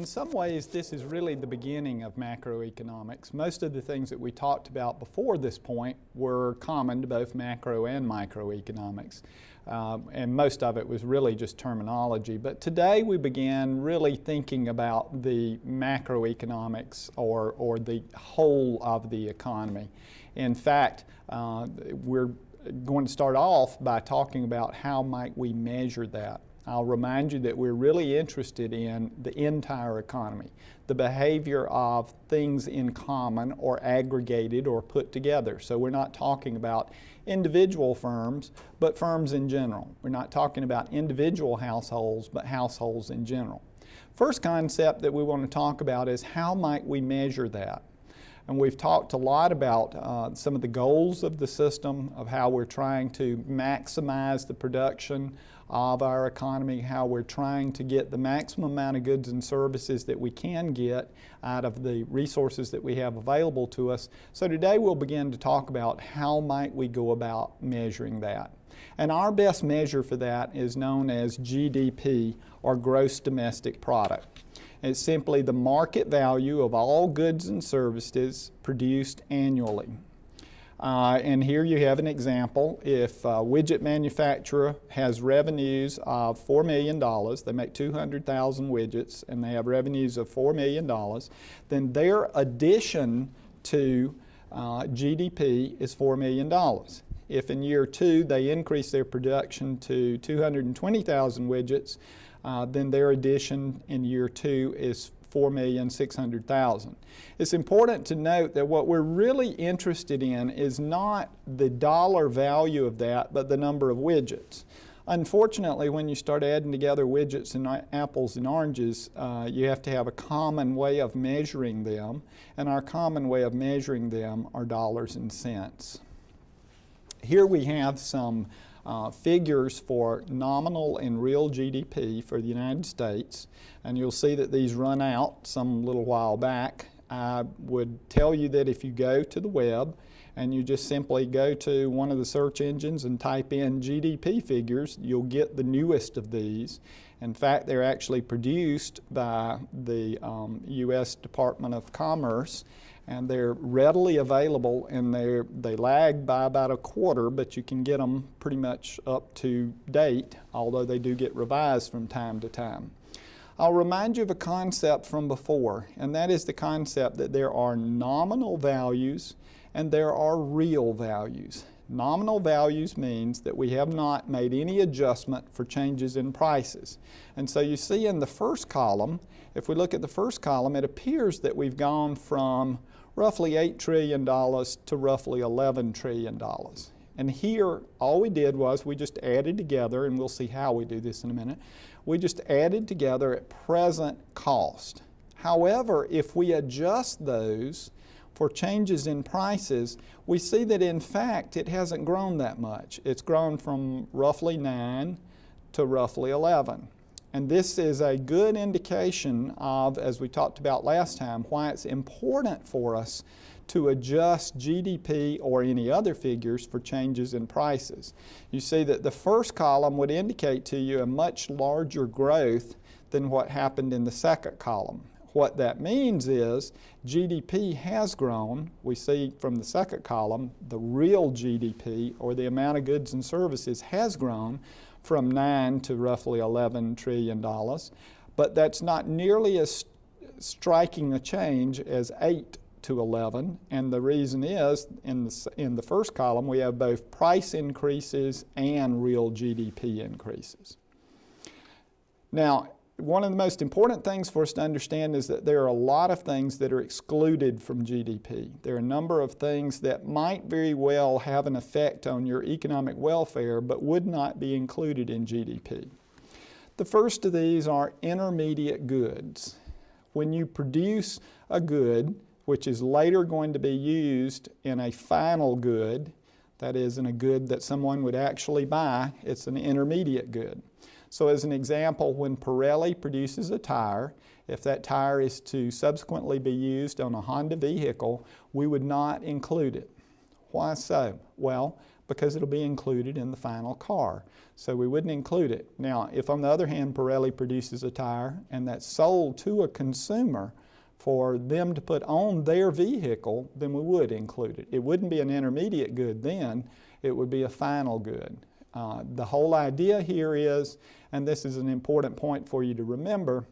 In some ways, this is really the beginning of macroeconomics. Most of the things that we talked about before this point were common to both macro and microeconomics. And most of it was really just terminology. But today we began really thinking about the macroeconomics or the whole of the economy. In fact, we're going to start off by talking about how might we measure that. I'll remind you that we're really interested in the entire economy, the behavior of things in common or aggregated or put together. So we're not talking about individual firms, but firms in general. We're not talking about individual households, but households in general. First concept that we want to talk about is how might we measure that? And we've talked a lot about some of the goals of the system, of how we're trying to maximize the production of our economy, how we're trying to get the maximum amount of goods and services that we can get out of the resources that we have available to us. So today we'll begin to talk about how might we go about measuring that. And our best measure for that is known as GDP, or Gross Domestic Product. It's simply the market value of all goods and services produced annually. And here you have an example. If a widget manufacturer has revenues of $4 million, they make 200,000 widgets and they have revenues of $4 million, then their addition to GDP is $4 million. If in year 2 they increase their production to 220,000 widgets, then their addition in year 2 is 4,600,000. It's important to note that what we're really interested in is not the dollar value of that, but the number of widgets. Unfortunately, when you start adding together widgets and apples and oranges, you have to have a common way of measuring them, and our common way of measuring them are dollars and cents. Here we have some figures for nominal and real GDP for the United States, and you'll see that these run out some little while back. I would tell you that if you go to the web and you just simply go to one of the search engines and type in GDP figures, you'll get the newest of these. In fact, they're actually produced by the U.S. Department of Commerce, and they're readily available, and they lag by about a quarter, but you can get them pretty much up to date, although they do get revised from time to time. I'll remind you of a concept from before, and that is the concept that there are nominal values and there are real values. Nominal values means that we have not made any adjustment for changes in prices. And so you see in the first column, if we look at the first column, it appears that we've gone from roughly $8 trillion to roughly $11 trillion. And here, all we did was we just added together, and we'll see how we do this in a minute, we just added together at present cost. However, if we adjust those for changes in prices, we see that in fact it hasn't grown that much. It's grown from roughly 9 to roughly 11. And this is a good indication of, as we talked about last time, why it's important for us to adjust GDP or any other figures for changes in prices. You see that the first column would indicate to you a much larger growth than what happened in the second column. What that means is GDP has grown. We see from the second column the real GDP, or the amount of goods and services, has grown from 9 to roughly $11 trillion. But that's not nearly as striking a change as 8 to 11, and the reason is in the first column we have both price increases and real GDP increases. Now, one of the most important things for us to understand is that there are a lot of things that are excluded from GDP. There are a number of things that might very well have an effect on your economic welfare but would not be included in GDP. The first of these are intermediate goods. When you produce a good which is later going to be used in a final good, that is, in a good that someone would actually buy, it's an intermediate good. So as an example, when Pirelli produces a tire, if that tire is to subsequently be used on a Honda vehicle, we would not include it. Why so? Well, because it'll be included in the final car. So we wouldn't include it. Now, if on the other hand Pirelli produces a tire and that's sold to a consumer for them to put on their vehicle, then we would include it. It wouldn't be an intermediate good then, it would be a final good. The whole idea here is, and this is an important point for you to remember,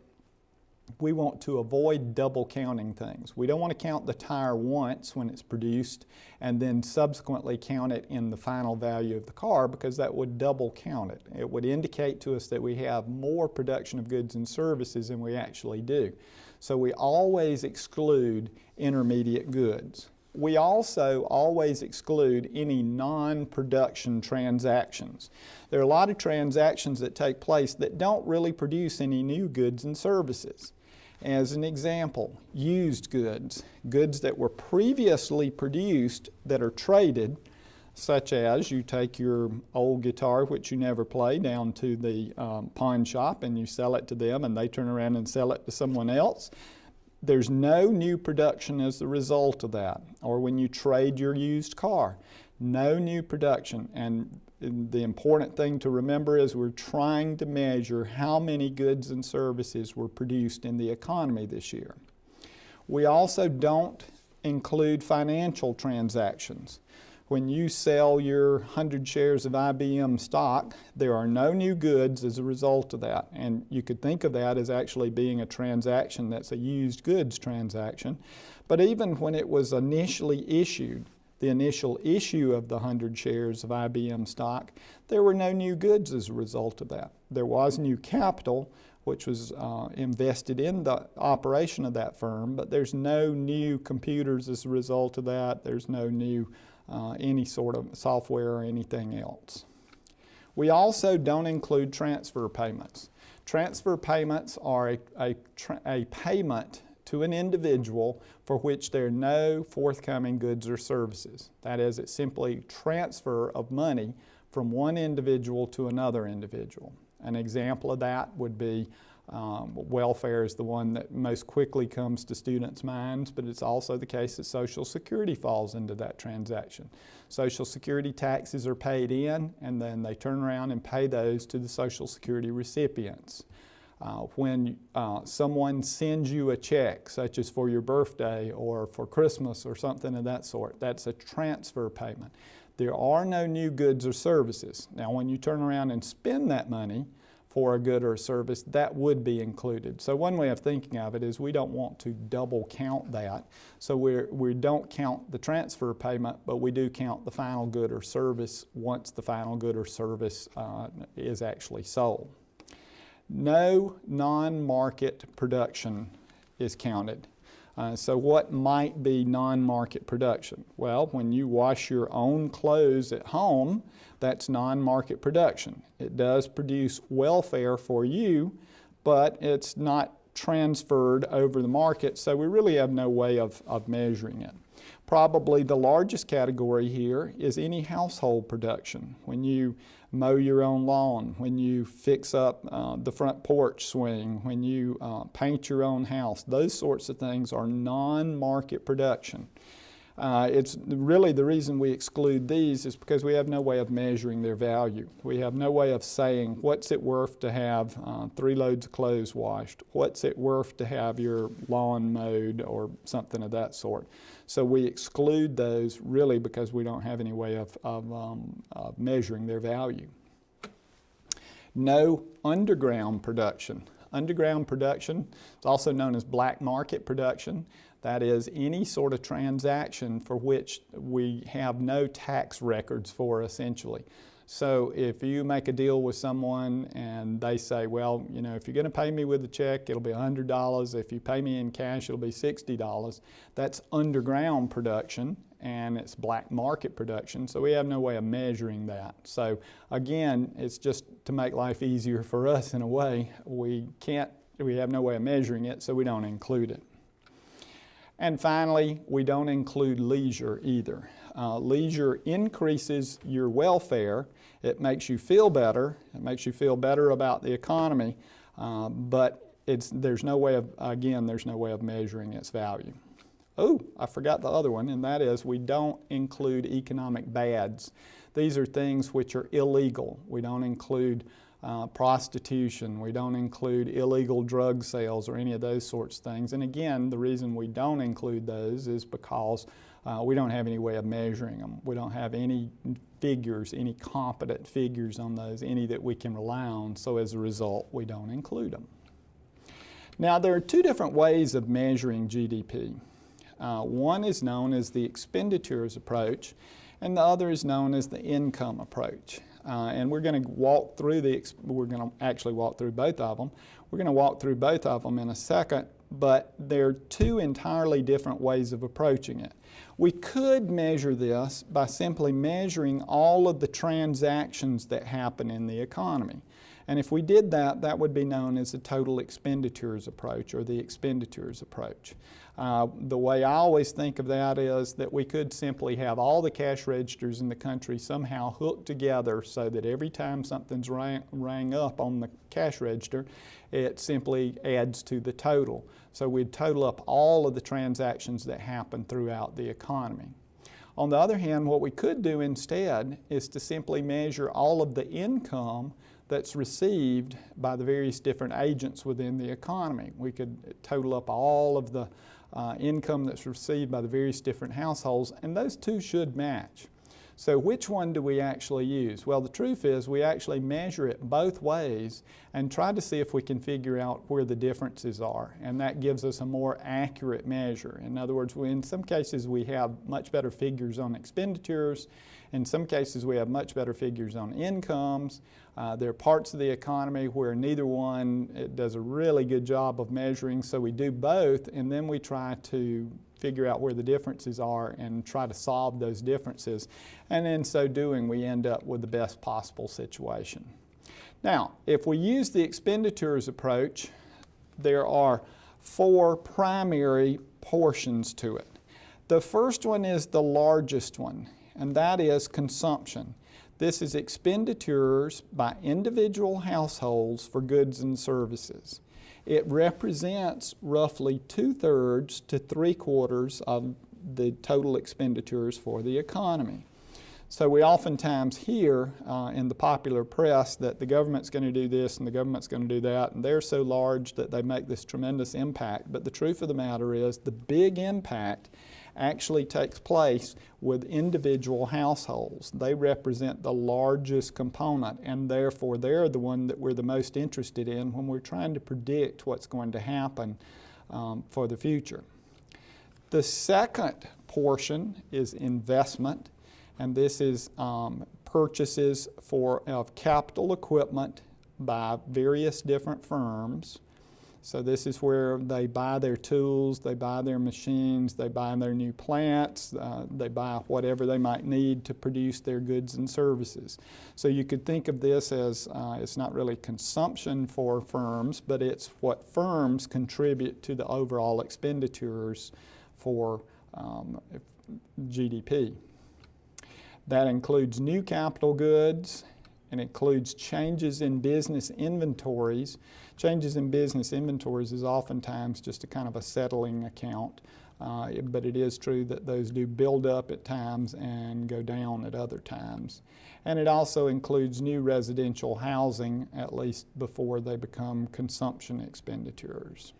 we want to avoid double counting things. We don't want to count the tire once when it's produced and then subsequently count it in the final value of the car, because that would double count it. It would indicate to us that we have more production of goods and services than we actually do. So we always exclude intermediate goods. We also always exclude any non-production transactions. There are a lot of transactions that take place that don't really produce any new goods and services. As an example, used goods, goods that were previously produced that are traded, such as you take your old guitar, which you never play, down to the pawn shop and you sell it to them and they turn around and sell it to someone else. There's no new production as a result of that. Or when you trade your used car, no new production. And the important thing to remember is we're trying to measure how many goods and services were produced in the economy this year. We also don't include financial transactions. When you sell your 100 shares of IBM stock, there are no new goods as a result of that. And you could think of that as actually being a transaction that's a used goods transaction. But even when it was initially issued, the initial issue of the 100 shares of IBM stock, there were no new goods as a result of that. There was new capital, which was invested in the operation of that firm, but there's no new computers as a result of that. There's no new any sort of software or anything else. We also don't include transfer payments. Transfer payments are a payment to an individual for which there are no forthcoming goods or services. That is, it's simply transfer of money from one individual to another individual. An example of that would be welfare is the one that most quickly comes to students' minds, but it's also the case that Social Security falls into that transaction. Social Security taxes are paid in, and then they turn around and pay those to the Social Security recipients. When someone sends you a check, such as for your birthday or for Christmas or something of that sort, that's a transfer payment. There are no new goods or services. Now, when you turn around and spend that money for a good or a service, that would be included. So one way of thinking of it is we don't want to double count that. So we don't count the transfer payment, but we do count the final good or service once the final good or service is actually sold. No non-market production is counted. So what might be non-market production? Well, when you wash your own clothes at home, that's non-market production. It does produce welfare for you, but it's not transferred over the market, so we really have no way of measuring it. Probably the largest category here is any household production. When you mow your own lawn, when you fix up the front porch swing, when you paint your own house, those sorts of things are non-market production. It's really the reason we exclude these is because we have no way of measuring their value. We have no way of saying what's it worth to have 3 loads of clothes washed, what's it worth to have your lawn mowed or something of that sort. So we exclude those really because we don't have any way of measuring their value. No underground production. Underground production is also known as black market production. That is any sort of transaction for which we have no tax records for, essentially. So if you make a deal with someone and they say, well, you know, if you're going to pay me with a check, it'll be $100. If you pay me in cash, it'll be $60. That's underground production, and it's black market production, so we have no way of measuring that. So again, it's just to make life easier for us in a way. We have no way of measuring it, so we don't include it. And finally, we don't include leisure either. Leisure increases your welfare. It makes you feel better. It makes you feel better about the economy, but there's no way of measuring its value. Oh, I forgot the other one, and that is we don't include economic bads. These are things which are illegal. We don't include prostitution. We don't include illegal drug sales or any of those sorts of things. And again, the reason we don't include those is because we don't have any way of measuring them. We don't have any figures, any competent figures on those, any that we can rely on. So as a result, we don't include them. Now, there are two different ways of measuring GDP. One is known as the expenditures approach, and the other is known as the income approach. And we're going to walk through we're going to actually walk through both of them. We're going to walk through both of them in a second, but they're two entirely different ways of approaching it. We could measure this by simply measuring all of the transactions that happen in the economy. And if we did that, that would be known as the total expenditures approach or the expenditures approach. The way I always think of that is that we could simply have all the cash registers in the country somehow hooked together so that every time something's rang up on the cash register, it simply adds to the total. So we'd total up all of the transactions that happen throughout the economy. On the other hand, what we could do instead is to simply measure all of the income that's received by the various different agents within the economy. We could total up all of the income that's received by the various different households, and those two should match. So which one do we actually use? Well, the truth is we actually measure it both ways and try to see if we can figure out where the differences are, and that gives us a more accurate measure. In other words, in some cases we have much better figures on expenditures. In some cases we have much better figures on incomes. There are parts of the economy where neither one does a really good job of measuring, so we do both, and then we try to figure out where the differences are and try to solve those differences. And in so doing, we end up with the best possible situation. Now, if we use the expenditures approach, there are four primary portions to it. The first one is the largest one, and that is consumption. This is expenditures by individual households for goods and services. It represents roughly 2/3 to 3/4 of the total expenditures for the economy. So we oftentimes hear in the popular press that the government's going to do this and the government's going to do that, and they're so large that they make this tremendous impact. But the truth of the matter is the big impact actually takes place with individual households. They represent the largest component, and therefore they're the one that we're the most interested in when we're trying to predict what's going to happen for the future. The second portion is investment, and this is purchases of capital equipment by various different firms. So this is where they buy their tools, they buy their machines, they buy their new plants, they buy whatever they might need to produce their goods and services. So you could think of this as it's not really consumption for firms, but it's what firms contribute to the overall expenditures for GDP. That includes new capital goods, and includes changes in business inventories. Changes in business inventories is oftentimes just a kind of a settling account, but it is true that those do build up at times and go down at other times. And it also includes new residential housing, at least before they become consumption expenditures.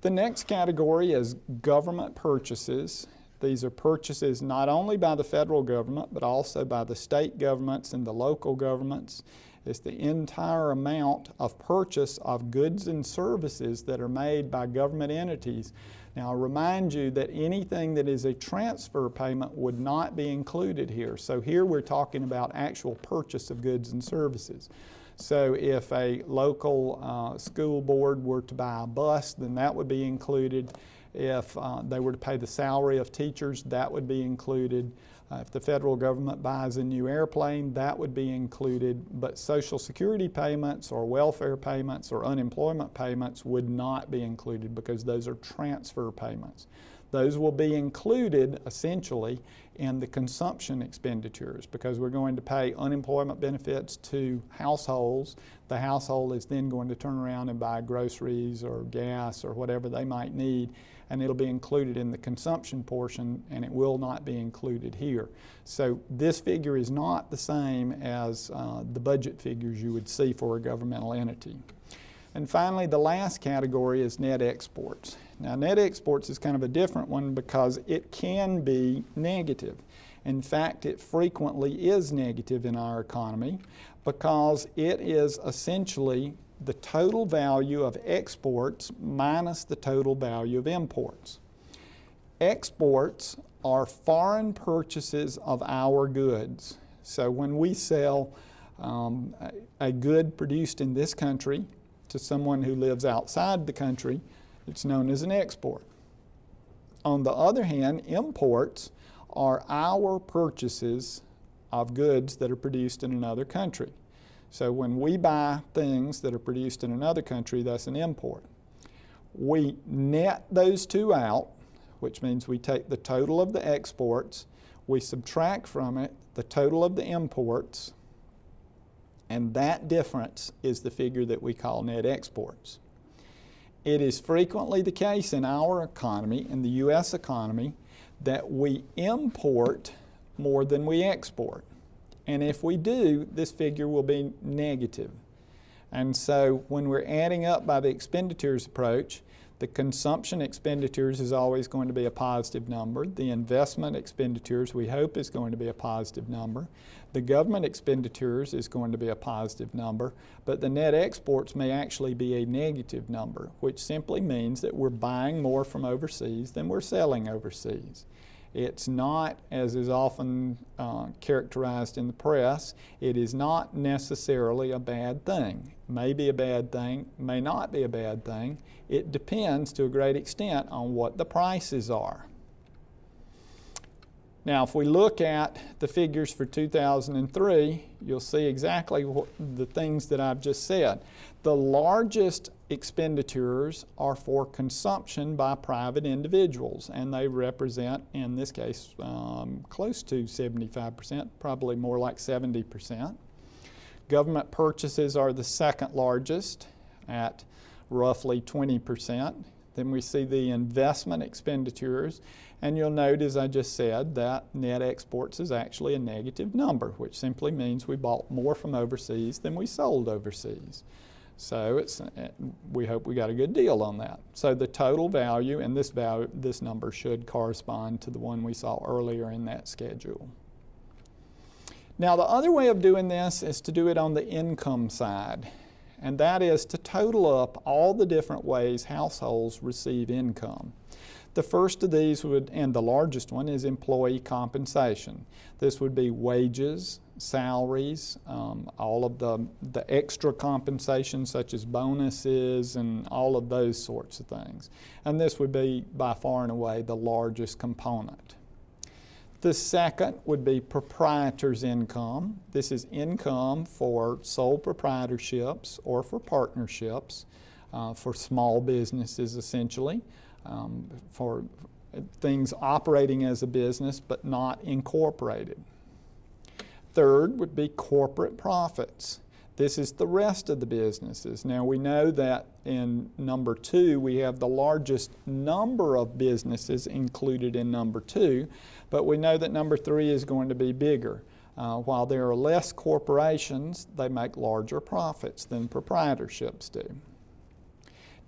The next category is government purchases. These are purchases not only by the federal government, but also by the state governments and the local governments. It's the entire amount of purchase of goods and services that are made by government entities. Now, I'll remind you that anything that is a transfer payment would not be included here. So here we're talking about actual purchase of goods and services. So if a local school board were to buy a bus, then that would be included. If they were to pay the salary of teachers, that would be included. If the federal government buys a new airplane, that would be included. But Social Security payments or welfare payments or unemployment payments would not be included because those are transfer payments. Those will be included essentially in the consumption expenditures because we're going to pay unemployment benefits to households. The household is then going to turn around and buy groceries or gas or whatever they might need, and it'll be included in the consumption portion, and it will not be included here. So this figure is not the same as the budget figures you would see for a governmental entity. And finally, the last category is net exports. Now, net exports is kind of a different one because it can be negative. In fact, it frequently is negative in our economy because it is essentially the total value of exports minus the total value of imports. Exports are foreign purchases of our goods. So when we sell a good produced in this country to someone who lives outside the country, it's known as an export. On the other hand, imports are our purchases of goods that are produced in another country. So when we buy things that are produced in another country, that's an import. We net those two out, which means we take the total of the exports, we subtract from it the total of the imports, and that difference is the figure that we call net exports. It is frequently the case in our economy, in the U.S. economy, that we import more than we export. And if we do, this figure will be negative. And so when we're adding up by the expenditures approach, the consumption expenditures is always going to be a positive number. The investment expenditures, we hope, is going to be a positive number. The government expenditures is going to be a positive number, but the net exports may actually be a negative number, which simply means that we're buying more from overseas than we're selling overseas. It's not, as is often characterized in the press, it is not necessarily a bad thing. May be a bad thing, may not be a bad thing. It depends to a great extent on what the prices are. Now, if we look at the figures for 2003, you'll see exactly the things that I've just said. The largest expenditures are for consumption by private individuals, and they represent, in this case, close to 75%, probably more like 70%. Government purchases are the second largest at roughly 20%. Then we see the investment expenditures, and you'll note, as I just said, that net exports is actually a negative number, which simply means we bought more from overseas than we sold overseas. So we hope we got a good deal on that. So the total value, and this number should correspond to the one we saw earlier in that schedule. Now, the other way of doing this is to do it on the income side, and that is to total up all the different ways households receive income. The first of these would, and the largest one, is employee compensation. This would be wages, salaries, all of the extra compensation such as bonuses and all of those sorts of things. And this would be by far and away the largest component. The second would be proprietor's income. This is income for sole proprietorships or for partnerships, for small businesses essentially, for things operating as a business but not incorporated. Third would be corporate profits. This is the rest of the businesses. Now we know that in number 2 we have the largest number of businesses included in number 2, but we know that number 3 is going to be bigger. While there are less corporations, they make larger profits than proprietorships do.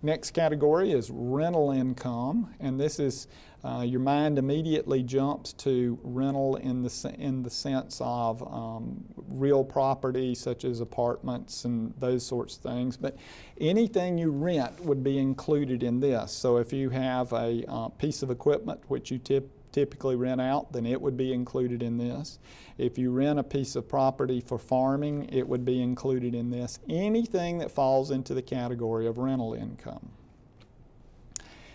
Next category is rental income, and this is, your mind immediately jumps to rental in the sense of real property such as apartments and those sorts of things, but anything you rent would be included in this. So if you have a piece of equipment which you typically rent out, then it would be included in this. If you rent a piece of property for farming, it would be included in this. Anything that falls into the category of rental income.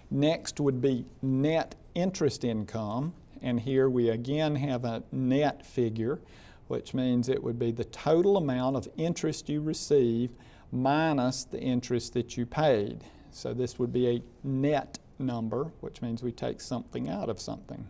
Next would be net interest income, and here we again have a net figure, which means it would be the total amount of interest you receive minus the interest that you paid. So this would be a net number, which means we take something out of something.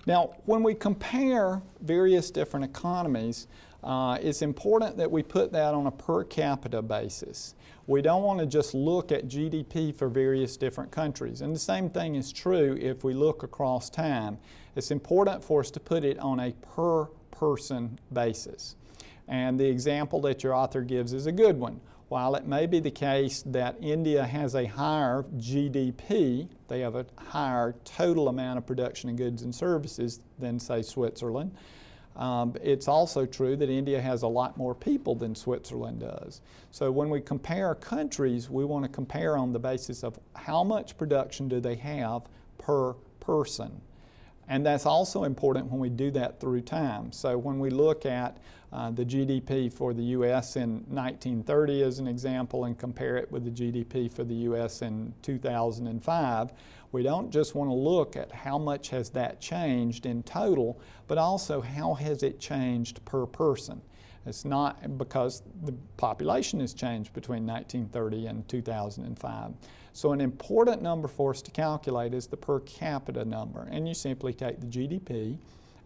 Now, when we compare various different economies, it's important that we put that on a per capita basis. We don't want to just look at GDP for various different countries. And the same thing is true if we look across time. It's important for us to put it on a per person basis. And the example that your author gives is a good one. While it may be the case that India has a higher GDP, they have a higher total amount of production of goods and services than, say, Switzerland, it's also true that India has a lot more people than Switzerland does. So when we compare countries, we want to compare on the basis of how much production do they have per person. And that's also important when we do that through time. So when we look at the GDP for the U.S. in 1930 as an example and compare it with the GDP for the U.S. in 2005, we don't just want to look at how much has that changed in total, but also how has it changed per person. It's not because the population has changed between 1930 and 2005. So an important number for us to calculate is the per capita number. And you simply take the GDP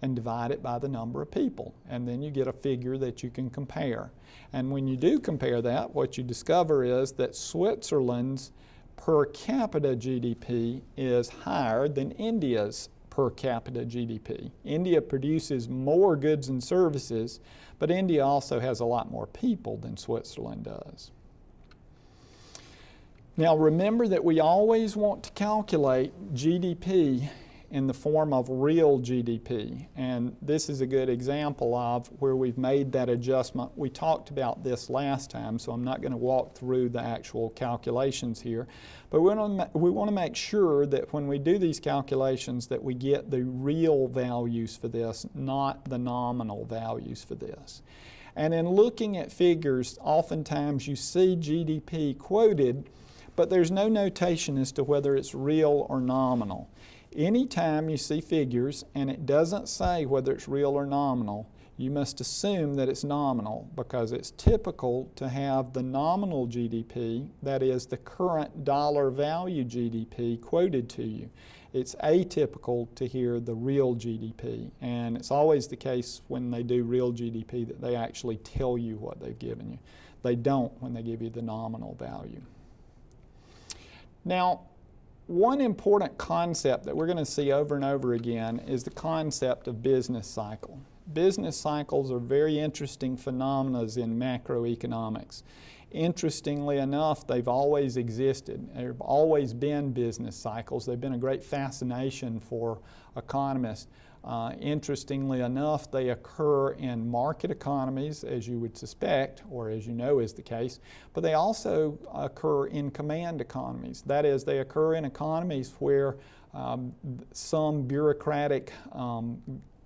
and divide it by the number of people. And then you get a figure that you can compare. And when you do compare that, what you discover is that Switzerland's per capita GDP is higher than India's per capita GDP. India produces more goods and services, but India also has a lot more people than Switzerland does. Now remember that we always want to calculate GDP in the form of real GDP, and this is a good example of where we've made that adjustment. We talked about this last time, so I'm not going to walk through the actual calculations here, but we want to make sure that when we do these calculations that we get the real values for this, not the nominal values for this. And in looking at figures, oftentimes you see GDP quoted, but there's no notation as to whether it's real or nominal. Anytime you see figures and it doesn't say whether it's real or nominal, you must assume that it's nominal because it's typical to have the nominal GDP, that is the current dollar value GDP, quoted to you. It's atypical to hear the real GDP, and it's always the case when they do real GDP that they actually tell you what they've given you. They don't when they give you the nominal value. Now, one important concept that we're going to see over and over again is the concept of business cycle. Business cycles are very interesting phenomena in macroeconomics. Interestingly enough, they've always existed. There have always been business cycles. They've been a great fascination for economists. Interestingly enough, they occur in market economies, as you would suspect, or as you know is the case, but they also occur in command economies. That is, they occur in economies where some bureaucratic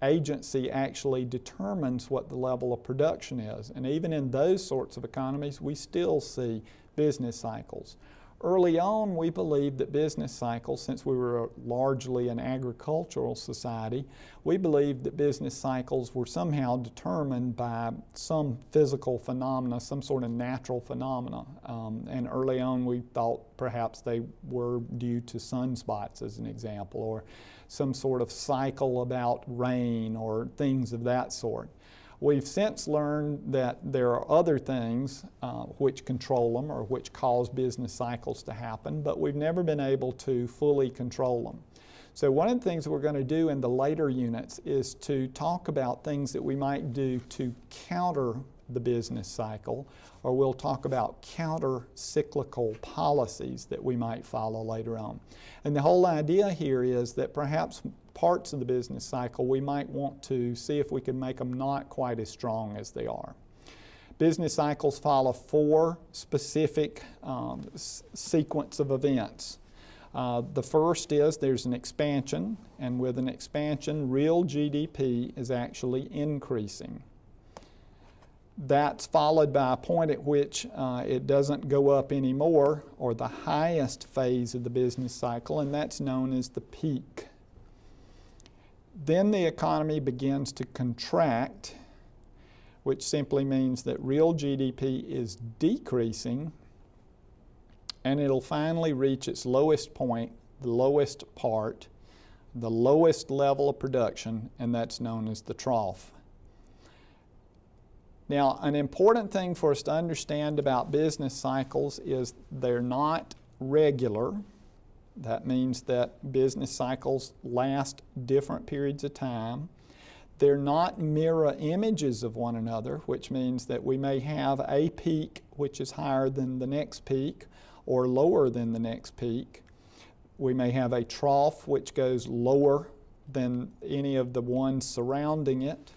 agency actually determines what the level of production is. And even in those sorts of economies, we still see business cycles. Early on, we believed that business cycles, since we were largely an agricultural society, we believed that business cycles were somehow determined by some physical phenomena, some sort of natural phenomena. And early on, we thought perhaps they were due to sunspots, as an example, or some sort of cycle about rain or things of that sort. We've since learned that there are other things which control them or which cause business cycles to happen, but we've never been able to fully control them. So one of the things we're going to do in the later units is to talk about things that we might do to counter the business cycle, or we'll talk about counter-cyclical policies that we might follow later on. And the whole idea here is that perhaps parts of the business cycle we might want to see if we can make them not quite as strong as they are. Business cycles follow four specific sequence of events. The first is there's an expansion, and with an expansion, real GDP is actually increasing. That's followed by a point at which it doesn't go up anymore, or the highest phase of the business cycle, and that's known as the peak. Then the economy begins to contract, which simply means that real GDP is decreasing, and it'll finally reach its lowest point, the lowest part, the lowest level of production, and that's known as the trough. Now, an important thing for us to understand about business cycles is they're not regular. That means that business cycles last different periods of time. They're not mirror images of one another, which means that we may have a peak which is higher than the next peak or lower than the next peak. We may have a trough which goes lower than any of the ones surrounding it.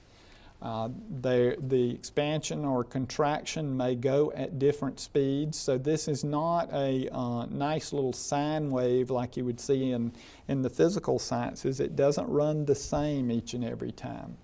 The expansion or contraction may go at different speeds, so this is not a nice little sine wave like you would see in the physical sciences. It doesn't run the same each and every time.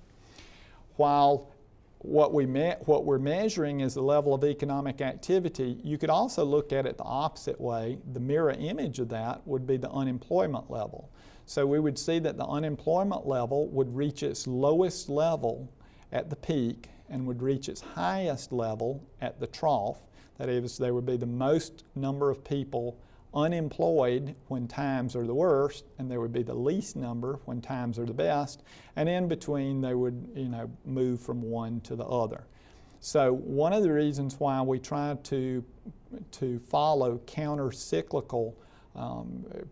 While what we're measuring is the level of economic activity, you could also look at it the opposite way. The mirror image of that would be the unemployment level. So we would see that the unemployment level would reach its lowest level at the peak and would reach its highest level at the trough. That is, there would be the most number of people unemployed when times are the worst, and there would be the least number when times are the best, and in between they would move from one to the other. So one of the reasons why we try to follow counter-cyclical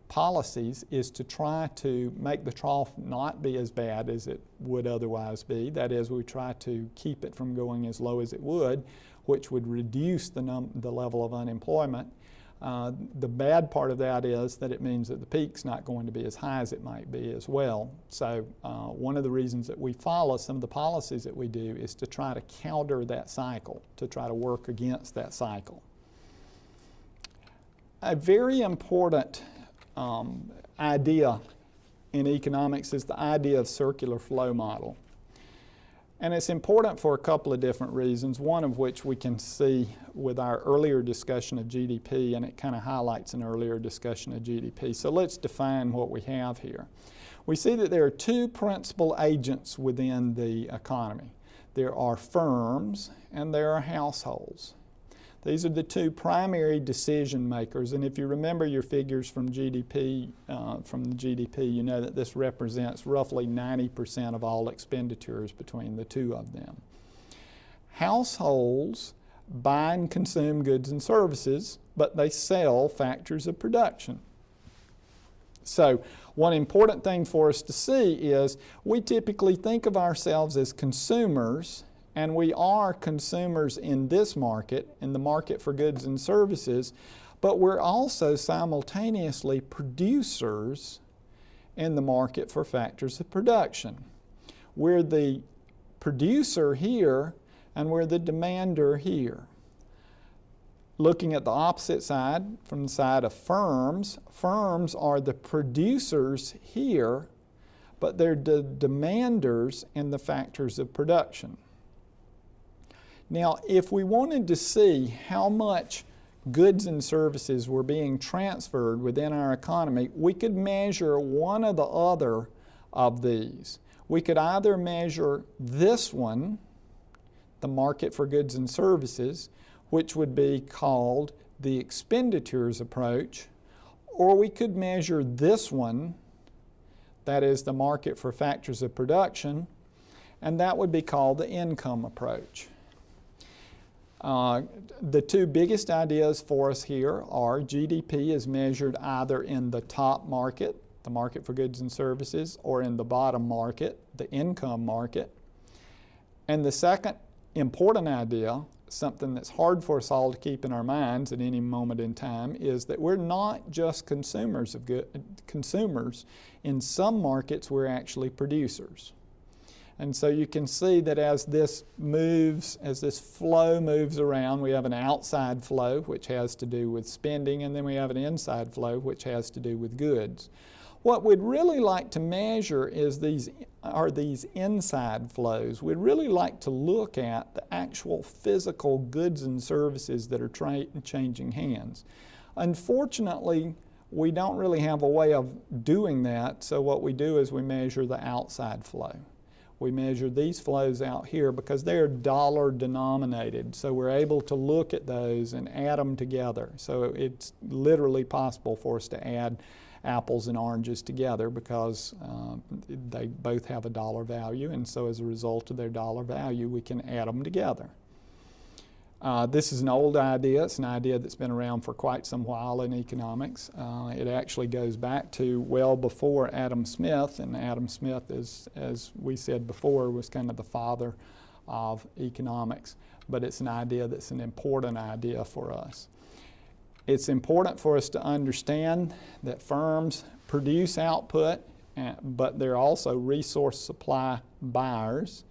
policies is to try to make the trough not be as bad as it would otherwise be. That is, we try to keep it from going as low as it would, which would reduce the level of unemployment. The bad part of that is that it means that the peak's not going to be as high as it might be as well. So one of the reasons that we follow some of the policies that we do is to try to counter that cycle, to try to work against that cycle. A very important idea in economics is the idea of circular flow model. And it's important for a couple of different reasons, one of which we can see with our earlier discussion of GDP, and it kind of highlights an earlier discussion of GDP. So let's define what we have here. We see that there are two principal agents within the economy. There are firms and there are households. These are the two primary decision makers, and if you remember your figures from GDP, you know that this represents roughly 90% of all expenditures between the two of them. Households buy and consume goods and services, but they sell factors of production. So one important thing for us to see is we typically think of ourselves as consumers, and we are consumers in this market, in the market for goods and services, but we're also simultaneously producers in the market for factors of production. We're the producer here, and we're the demander here. Looking at the opposite side, from the side of firms, firms are the producers here, but they're the demanders in the factors of production. Now, if we wanted to see how much goods and services were being transferred within our economy, we could measure one or the other of these. We could either measure this one, the market for goods and services, which would be called the expenditures approach, or we could measure this one, that is the market for factors of production, and that would be called the income approach. The two biggest ideas for us here are GDP is measured either in the top market, the market for goods and services, or in the bottom market, the income market. And the second important idea, something that's hard for us all to keep in our minds at any moment in time, is that we're not just consumers of consumers. In some markets, we're actually producers. And so you can see that as this flow moves around, we have an outside flow, which has to do with spending, and then we have an inside flow, which has to do with goods. What we'd really like to measure is these inside flows. We'd really like to look at the actual physical goods and services that are changing hands. Unfortunately, we don't really have a way of doing that, so what we do is we measure the outside flow. We measure these flows out here because they're dollar denominated, so we're able to look at those and add them together. So it's literally possible for us to add apples and oranges together because they both have a dollar value, and so as a result of their dollar value we can add them together. This is an old idea. It's an idea that's been around for quite some while in economics. It actually goes back to well before Adam Smith, and Adam Smith, as we said before, was kind of the father of economics. But it's an idea that's an important idea for us. It's important for us to understand that firms produce output, but they're also resource supply buyers,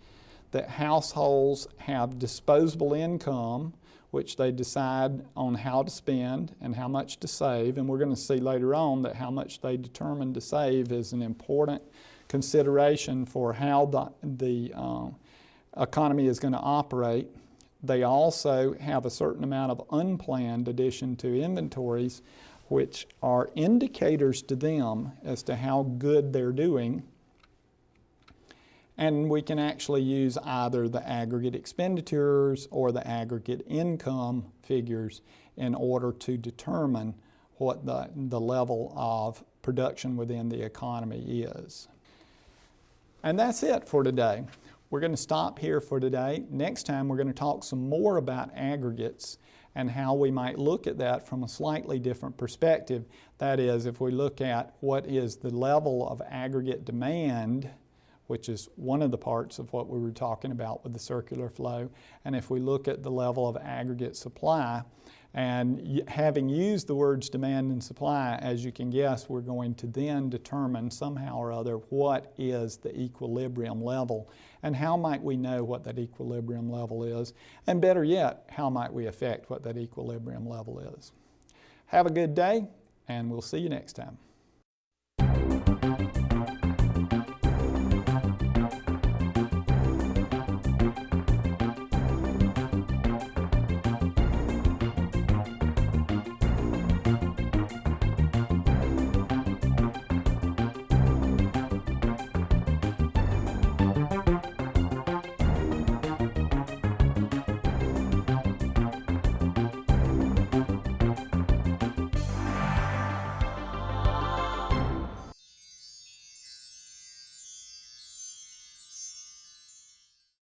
that households have disposable income, which they decide on how to spend and how much to save. And we're going to see later on that how much they determine to save is an important consideration for how the economy is going to operate. They also have a certain amount of unplanned addition to inventories, which are indicators to them as to how good they're doing. And we can actually use either the aggregate expenditures or the aggregate income figures in order to determine what the level of production within the economy is. And that's it for today. We're going to stop here for today. Next time we're going to talk some more about aggregates and how we might look at that from a slightly different perspective. That is, if we look at what is the level of aggregate demand, which is one of the parts of what we were talking about with the circular flow, and if we look at the level of aggregate supply, and having used the words demand and supply, as you can guess, we're going to then determine somehow or other what is the equilibrium level, and how might we know what that equilibrium level is, and better yet, how might we affect what that equilibrium level is. Have a good day, and we'll see you next time.